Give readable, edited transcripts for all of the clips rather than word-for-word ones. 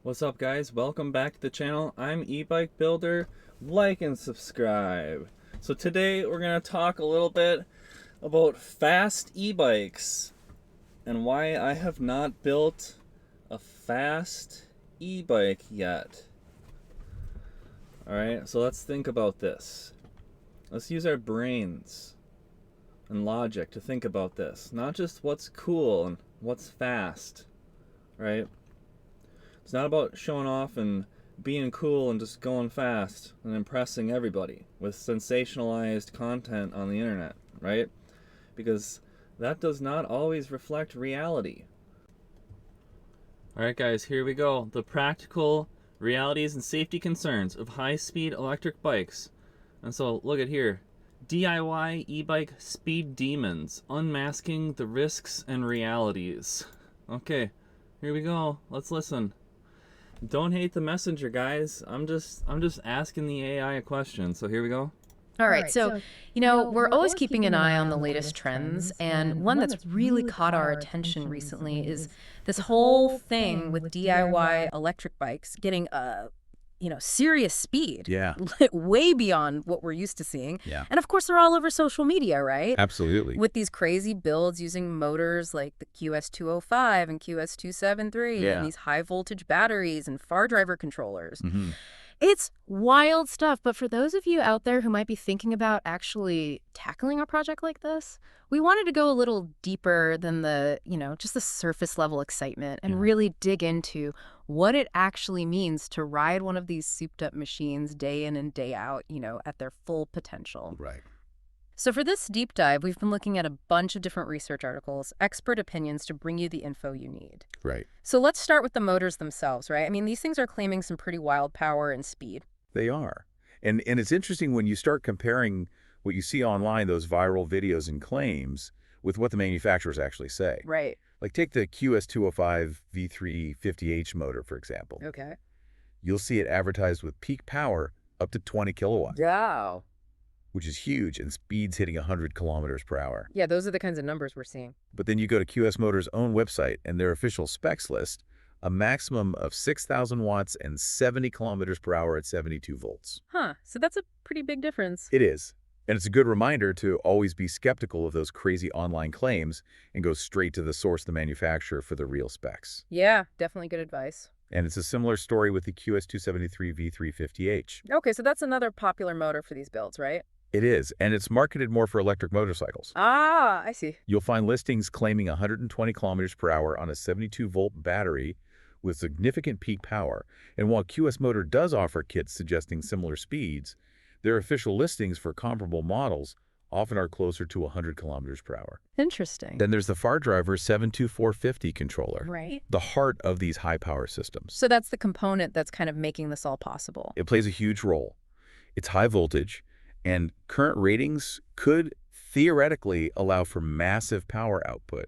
What's up, guys? Welcome back to the channel. I'm eBike Builder. Like and subscribe. So today we're going to talk a little bit about fast e-bikes and why I have not built a fast e-bike yet. Alright, so let's think about this. Let's use our brains and logic to think about this. Not just what's cool and what's fast, right? It's not about showing off and being cool and just going fast and impressing everybody with sensationalized content on the internet, right? Because that does not always reflect reality. Alright guys, here we go. The practical realities and safety concerns of high-speed electric bikes. And so, look at here. DIY e-bike speed demons. Unmasking the risks and realities. Okay, here we go. Let's listen. Don't hate the messenger, guys. I'm just asking the AI a question. So here we go. All right, so, we're always keeping an eye on the latest trends, and one that's really caught our attention recently is this whole thing with DIY electric bikes getting serious speed. Yeah. Way beyond what we're used to seeing. Yeah. And of course, they're all over social media, right? Absolutely. With these crazy builds using motors like the QS205 and QS273 and these high voltage batteries and far driver controllers. Mm-hmm. It's wild stuff, but for those of you out there who might be thinking about actually tackling a project like this, we wanted to go a little deeper than just the surface level excitement and really dig into what it actually means to ride one of these souped up machines day in and day out, at their full potential. Right. So for this deep dive, we've been looking at a bunch of different research articles, expert opinions to bring you the info you need. Right. So let's start with the motors themselves, right? I mean, these things are claiming some pretty wild power and speed. They are. And it's interesting when you start comparing what you see online, those viral videos and claims, with what the manufacturers actually say. Right. Like take the QS205 V350H motor, for example. Okay. You'll see it advertised with peak power up to 20 kilowatts. Wow. Which is huge, and speeds hitting 100 kilometers per hour. Yeah, those are the kinds of numbers we're seeing. But then you go to QS Motors' own website and their official specs list, a maximum of 6,000 watts and 70 kilometers per hour at 72 volts. Huh, so that's a pretty big difference. It is. And it's a good reminder to always be skeptical of those crazy online claims and go straight to the source, the manufacturer, for the real specs. Yeah, definitely good advice. And it's a similar story with the QS273 V350H. Okay, so that's another popular motor for these builds, right? It is, and it's marketed more for electric motorcycles. Ah, I see. You'll find listings claiming 120 kilometers per hour on a 72-volt battery with significant peak power. And while QS Motor does offer kits suggesting similar speeds, their official listings for comparable models often are closer to 100 kilometers per hour. Interesting. Then there's the far driver 72450 controller, Right. the heart of these high-power systems. So that's the component that's kind of making this all possible. It plays a huge role. It's high voltage, and current ratings could theoretically allow for massive power output,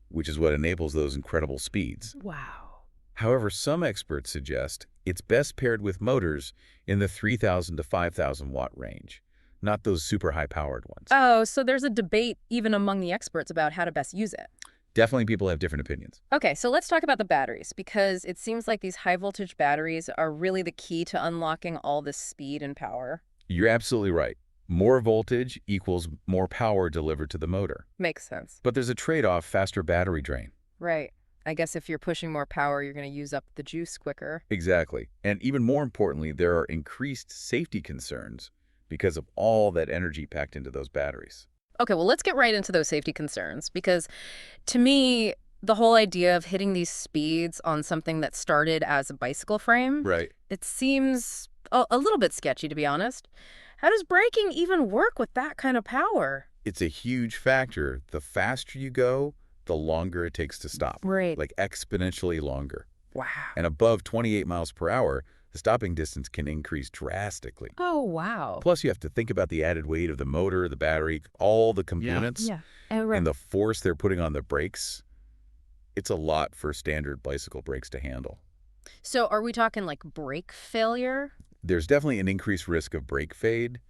which is what enables those incredible speeds. Wow. However, some experts suggest it's best paired with motors in the 3,000 to 5,000 watt range, not those super high-powered ones. Oh, so there's a debate even among the experts about how to best use it. Definitely people have different opinions. Okay, so let's talk about the batteries, because it seems like these high-voltage batteries are really the key to unlocking all this speed and power. You're absolutely right. More voltage equals more power delivered to the motor. Makes sense. But there's a trade-off, faster battery drain. Right. I guess if you're pushing more power, you're going to use up the juice quicker. Exactly. And even more importantly, there are increased safety concerns because of all that energy packed into those batteries. Okay, well, let's get right into those safety concerns, because to me, the whole idea of hitting these speeds on something that started as a bicycle frame, Right. it seems a little bit sketchy, to be honest. How does braking even work with that kind of power? It's a huge factor. The faster you go, the longer it takes to stop. Right. Like exponentially longer. Wow. And above 28 miles per hour, the stopping distance can increase drastically. Oh, wow. Plus, you have to think about the added weight of the motor, the battery, all the components, Yeah. Right. and the force they're putting on the brakes. It's a lot for standard bicycle brakes to handle. So are we talking like brake failure? There's definitely an increased risk of brake fade,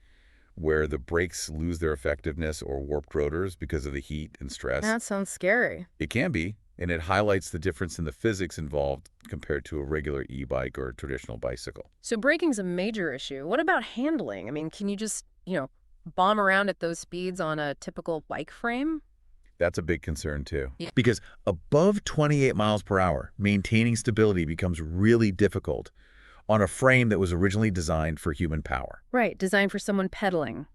where the brakes lose their effectiveness or warped rotors because of the heat and stress. That sounds scary. It can be, and it highlights the difference in the physics involved compared to a regular e-bike or a traditional bicycle. So braking's a major issue. What about handling? I mean, can you just, bomb around at those speeds on a typical bike frame? That's a big concern too. Yeah. Because above 28 miles per hour, maintaining stability becomes really difficult on a frame that was originally designed for human power. Right, designed for someone pedaling.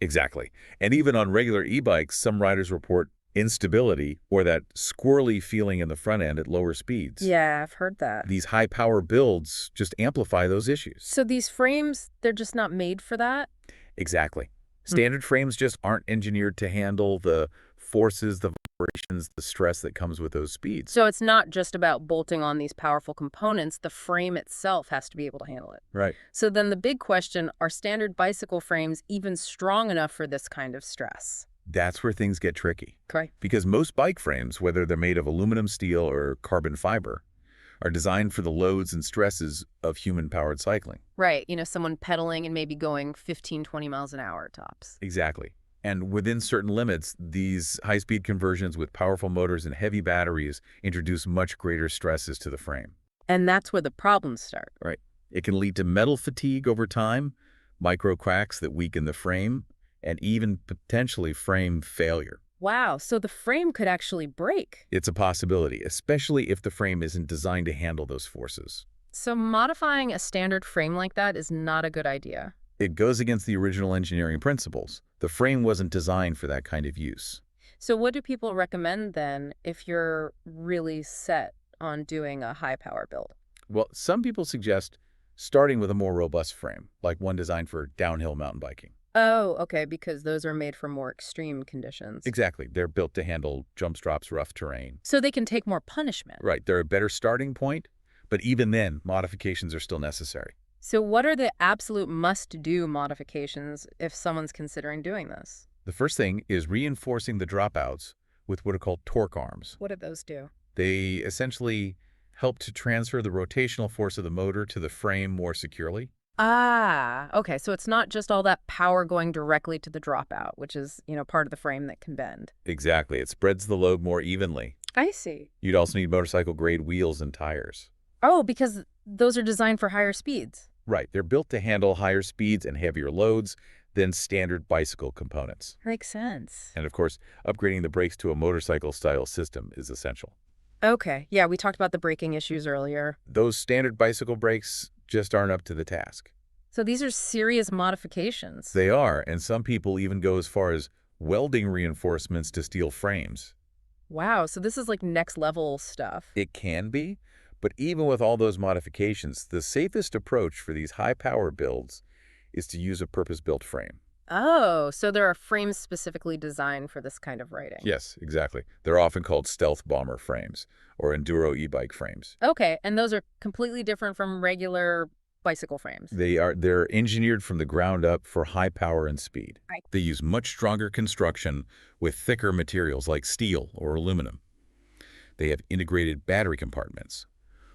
Exactly. And even on regular e-bikes, some riders report instability or that squirrely feeling in the front end at lower speeds. Yeah, I've heard that. These high-power builds just amplify those issues. So these frames, they're just not made for that? Exactly. Standard frames just aren't engineered to handle the forces, the vibrations, the stress that comes with those speeds. So it's not just about bolting on these powerful components. The frame itself has to be able to handle it. Right. So then the big question, are standard bicycle frames even strong enough for this kind of stress? That's where things get tricky. Okay. Because most bike frames, whether they're made of aluminum, steel, or carbon fiber, are designed for the loads and stresses of human-powered cycling. Right. Someone pedaling and maybe going 15, 20 miles an hour tops. Exactly. And within certain limits, these high-speed conversions with powerful motors and heavy batteries introduce much greater stresses to the frame. And that's where the problems start. Right. It can lead to metal fatigue over time, micro cracks that weaken the frame, and even potentially frame failure. Wow, so the frame could actually break. It's a possibility, especially if the frame isn't designed to handle those forces. So modifying a standard frame like that is not a good idea. It goes against the original engineering principles. The frame wasn't designed for that kind of use. So what do people recommend then if you're really set on doing a high power build? Well, some people suggest starting with a more robust frame, like one designed for downhill mountain biking. Oh, okay, because those are made for more extreme conditions. Exactly. They're built to handle jumps, drops, rough terrain. So they can take more punishment. Right. They're a better starting point, but even then, modifications are still necessary. So what are the absolute must-do modifications if someone's considering doing this? The first thing is reinforcing the dropouts with what are called torque arms. What do those do? They essentially help to transfer the rotational force of the motor to the frame more securely. Ah, okay. So it's not just all that power going directly to the dropout, which is, part of the frame that can bend. Exactly. It spreads the load more evenly. I see. You'd also need motorcycle-grade wheels and tires. Oh, because those are designed for higher speeds. Right. They're built to handle higher speeds and heavier loads than standard bicycle components. Makes sense. And of course, upgrading the brakes to a motorcycle-style system is essential. Okay. Yeah, we talked about the braking issues earlier. Those standard bicycle brakes just aren't up to the task. So these are serious modifications. They are, and some people even go as far as welding reinforcements to steel frames. Wow, so this is like next level stuff. It can be, but even with all those modifications, the safest approach for these high-power builds is to use a purpose-built frame. Oh, so there are frames specifically designed for this kind of riding. Yes, exactly. They're often called stealth bomber frames or enduro e-bike frames. Okay, and those are completely different from regular bicycle frames. They're engineered from the ground up for high power and speed. Right. They use much stronger construction with thicker materials like steel or aluminum. They have integrated battery compartments,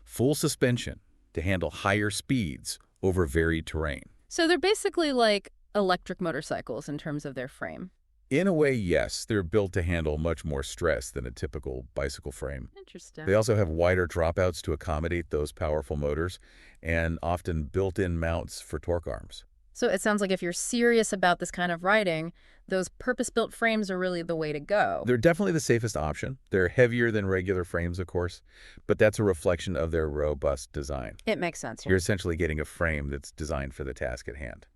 full suspension to handle higher speeds over varied terrain. So they're basically like electric motorcycles in terms of their frame. In a way, yes, they're built to handle much more stress than a typical bicycle frame. Interesting. They also have wider dropouts to accommodate those powerful motors and often built-in mounts for torque arms. So it sounds like if you're serious about this kind of riding, those purpose-built frames are really the way to go. They're definitely the safest option. They're heavier than regular frames, of course, but that's a reflection of their robust design. It makes sense. You're essentially getting a frame that's designed for the task at hand.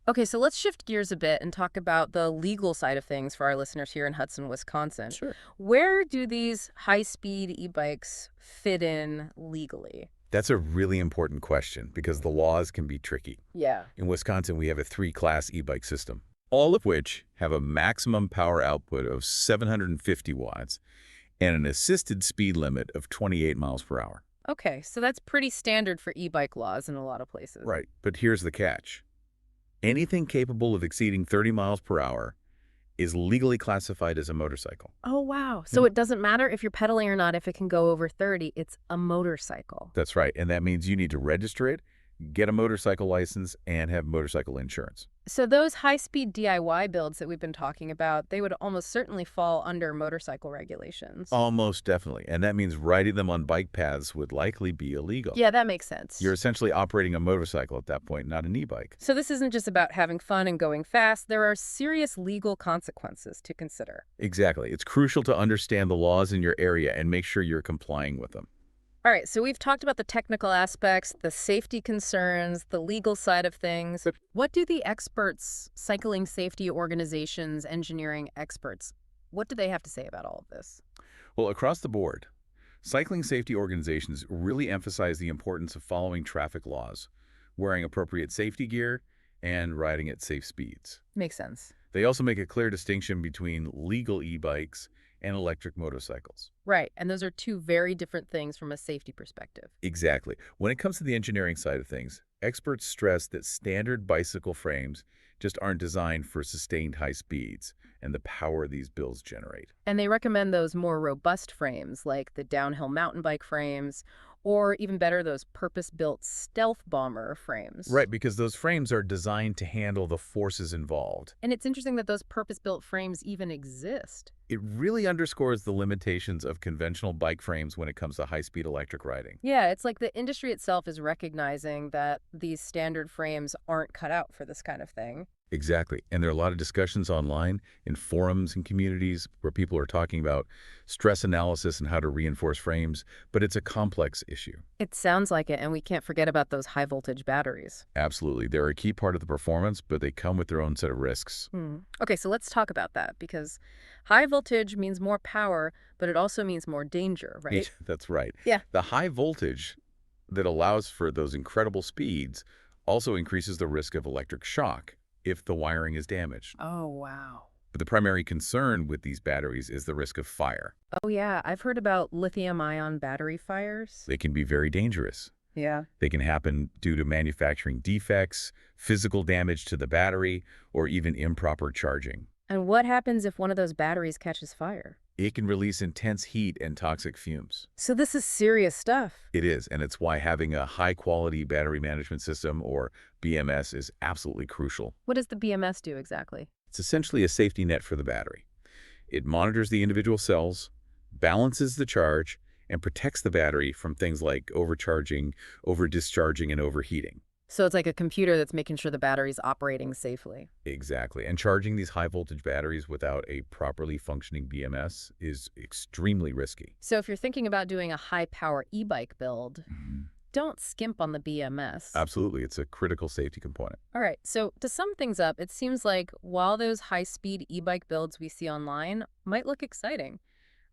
Okay, so let's shift gears a bit and talk about the legal side of things for our listeners here in Hudson, Wisconsin. Sure. Where do these high-speed e-bikes fit in legally? That's a really important question because the laws can be tricky. Yeah. In Wisconsin, we have a 3-class e-bike system, all of which have a maximum power output of 750 watts and an assisted speed limit of 28 miles per hour. Okay, so that's pretty standard for e-bike laws in a lot of places. Right, but here's the catch. Anything capable of exceeding 30 miles per hour is legally classified as a motorcycle. Oh, wow. So it doesn't matter if you're pedaling or not, if it can go over 30, it's a motorcycle. That's right, and that means you need to register it, get a motorcycle license, and have motorcycle insurance. So those high-speed DIY builds that we've been talking about, they would almost certainly fall under motorcycle regulations. Almost definitely. And that means riding them on bike paths would likely be illegal. Yeah, that makes sense. You're essentially operating a motorcycle at that point, not an e-bike. So this isn't just about having fun and going fast. There are serious legal consequences to consider. Exactly. It's crucial to understand the laws in your area and make sure you're complying with them. All right, so we've talked about the technical aspects, the safety concerns, the legal side of things. What do the experts, cycling safety organizations, engineering experts, what do they have to say about all of this? Well, across the board, cycling safety organizations really emphasize the importance of following traffic laws, wearing appropriate safety gear, and riding at safe speeds. Makes sense. They also make a clear distinction between legal e-bikes and electric motorcycles. Right, and those are two very different things from a safety perspective. Exactly. When it comes to the engineering side of things, experts stress that standard bicycle frames just aren't designed for sustained high speeds and the power these builds generate. And they recommend those more robust frames, like the downhill mountain bike frames, or even better, those purpose-built stealth bomber frames. Right, because those frames are designed to handle the forces involved. And it's interesting that those purpose-built frames even exist. It really underscores the limitations of conventional bike frames when it comes to high-speed electric riding. Yeah, it's like the industry itself is recognizing that these standard frames aren't cut out for this kind of thing. Exactly. And there are a lot of discussions online in forums and communities where people are talking about stress analysis and how to reinforce frames, but it's a complex issue. It sounds like it, and we can't forget about those high-voltage batteries. Absolutely. They're a key part of the performance, but they come with their own set of risks. Okay, so let's talk about that, because high voltage means more power, but it also means more danger, right? Yeah, that's right. Yeah. The high voltage that allows for those incredible speeds also increases the risk of electric shock if the wiring is damaged. Oh, wow. But the primary concern with these batteries is the risk of fire. Oh, yeah, I've heard about lithium-ion battery fires. They can be very dangerous. Yeah. They can happen due to manufacturing defects, physical damage to the battery, or even improper charging. And what happens if one of those batteries catches fire? It can release intense heat and toxic fumes. So this is serious stuff. It is, and it's why having a high-quality battery management system, or BMS, is absolutely crucial. What does the BMS do exactly? It's essentially a safety net for the battery. It monitors the individual cells, balances the charge, and protects the battery from things like overcharging, over-discharging, and overheating. So it's like a computer that's making sure the battery's operating safely. Exactly. And charging these high-voltage batteries without a properly functioning BMS is extremely risky. So if you're thinking about doing a high-power e-bike build, don't skimp on the BMS. Absolutely. It's a critical safety component. All right, so to sum things up, it seems like while those high-speed e-bike builds we see online might look exciting,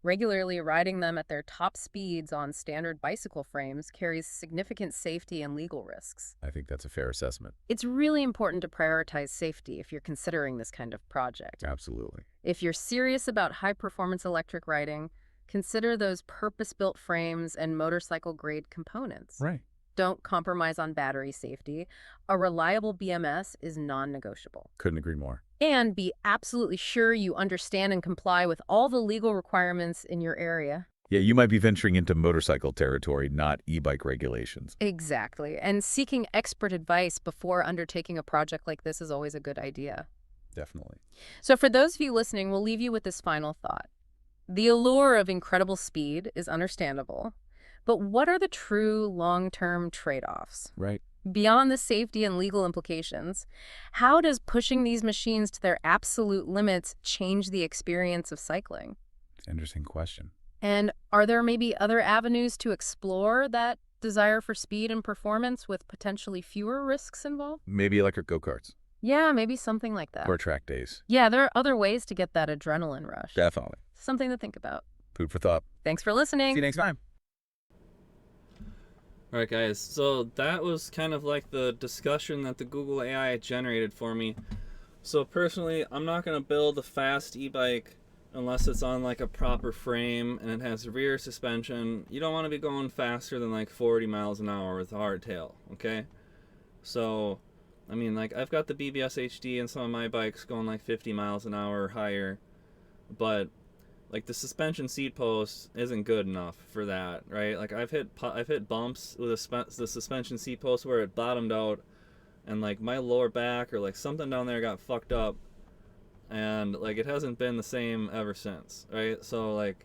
regularly riding them at their top speeds on standard bicycle frames carries significant safety and legal risks. I think that's a fair assessment. It's really important to prioritize safety if you're considering this kind of project. Absolutely. If you're serious about high-performance electric riding, consider those purpose-built frames and motorcycle-grade components. Right. Don't compromise on battery safety. A reliable BMS is non-negotiable. Couldn't agree more. And be absolutely sure you understand and comply with all the legal requirements in your area. Yeah, you might be venturing into motorcycle territory, not e-bike regulations. Exactly. And seeking expert advice before undertaking a project like this is always a good idea. Definitely. So for those of you listening, we'll leave you with this final thought. The allure of incredible speed is understandable, but what are the true long-term trade-offs? Right. Beyond the safety and legal implications, how does pushing these machines to their absolute limits change the experience of cycling? It's an interesting question. And are there maybe other avenues to explore that desire for speed and performance with potentially fewer risks involved? Maybe electric go-karts Yeah, maybe something like that. or track days. Yeah, there are other ways to get that adrenaline rush. Definitely. Something to think about. Food for thought. Thanks for listening. See you next time. Alright guys, so that was kind of like the discussion that the Google AI generated for me. So personally, I'm not going to build a fast e-bike unless it's on like a proper frame and it has rear suspension. You don't want to be going faster than like 40 miles an hour with a hardtail, okay? So, I mean, like I've got the BBS HD and some of my bikes going like 50 miles an hour or higher, but like the suspension seat post isn't good enough for that, right? Like I've hit bumps with the suspension seat post where it bottomed out, and like my lower back or like something down there got fucked up, and like it hasn't been the same ever since, right? So like,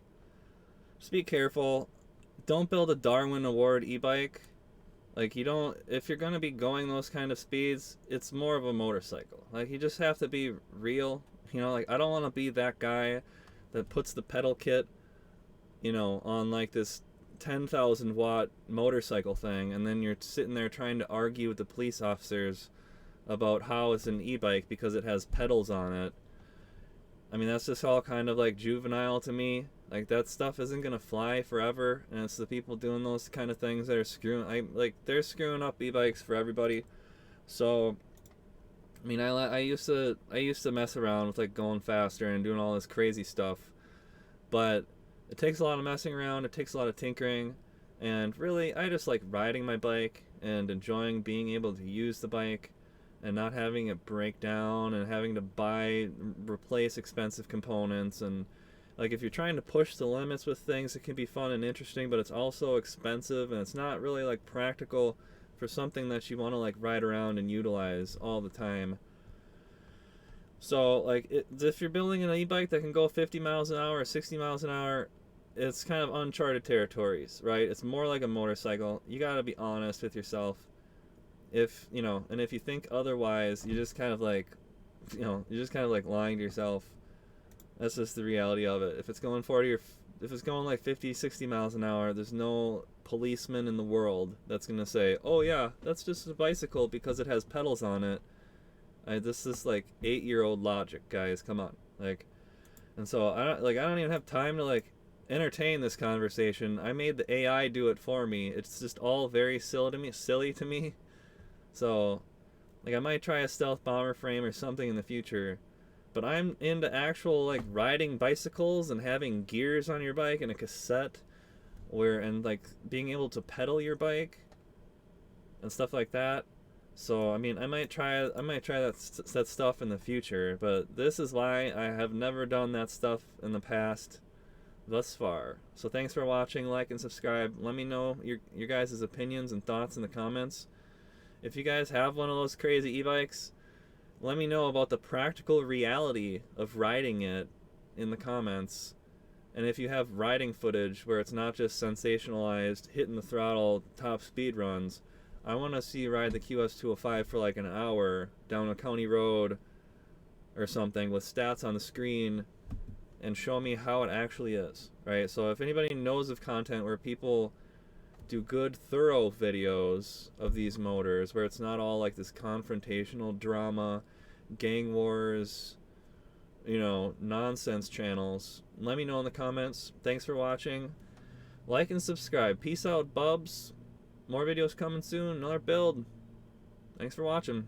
just be careful. Don't build a Darwin Award e-bike. Like you don't, if you're gonna be going those kind of speeds, it's more of a motorcycle. Like you just have to be real. You know, like I don't want to be that guy that puts the pedal kit, you know, on like this 10,000 watt motorcycle thing, and then you're sitting there trying to argue with the police officers about how it's an e-bike because it has pedals on it. I mean, that's just all kind of like juvenile to me. Like that stuff isn't gonna fly forever, and it's the people doing those kind of things that are they're screwing up e-bikes for everybody. So I mean, I used to mess around with like going faster and doing all this crazy stuff, but it takes a lot of messing around. It takes a lot of tinkering, and really, I just like riding my bike and enjoying being able to use the bike, and not having it break down and having to replace expensive components. And like if you're trying to push the limits with things, it can be fun and interesting, but it's also expensive and it's not really like practical for something that you want to like ride around and utilize all the time. So like if you're building an e-bike that can go 50 miles an hour or 60 miles an hour, it's kind of uncharted territories, right? It's more like a motorcycle. You got to be honest with yourself. If you know, and if you think otherwise, you just kind of like, you know, you're just kind of like lying to yourself. That's just the reality of it. If it's going 40 or if it's going like 50, 60 miles an hour, there's no policeman in the world that's going to say, oh yeah, that's just a bicycle because it has pedals on it. This is like 8-year-old logic, guys. Come on. Like, and so I don't even have time to like entertain this conversation. I made the AI do it for me. It's just all very silly to me. So like I might try a stealth bomber frame or something in the future. But I'm into actual like riding bicycles and having gears on your bike and a cassette and like being able to pedal your bike and stuff like that. So I mean, I might try that stuff in the future, but this is why I have never done that stuff in the past thus far. So thanks for watching, like and subscribe. Let me know your guys' opinions and thoughts in the comments. If you guys have one of those crazy e-bikes, let me know about the practical reality of riding it in the comments. And if you have riding footage where it's not just sensationalized, hitting the throttle, top speed runs, I want to see you ride the QS205 for like an hour down a county road or something with stats on the screen and show me how it actually is, right? So if anybody knows of content where people do good, thorough videos of these motors where it's not all like this confrontational drama, gang wars, you know, nonsense channels, let me know in the comments. Thanks for watching. Like and subscribe. Peace out, bubs. More videos coming soon. Another build. Thanks for watching.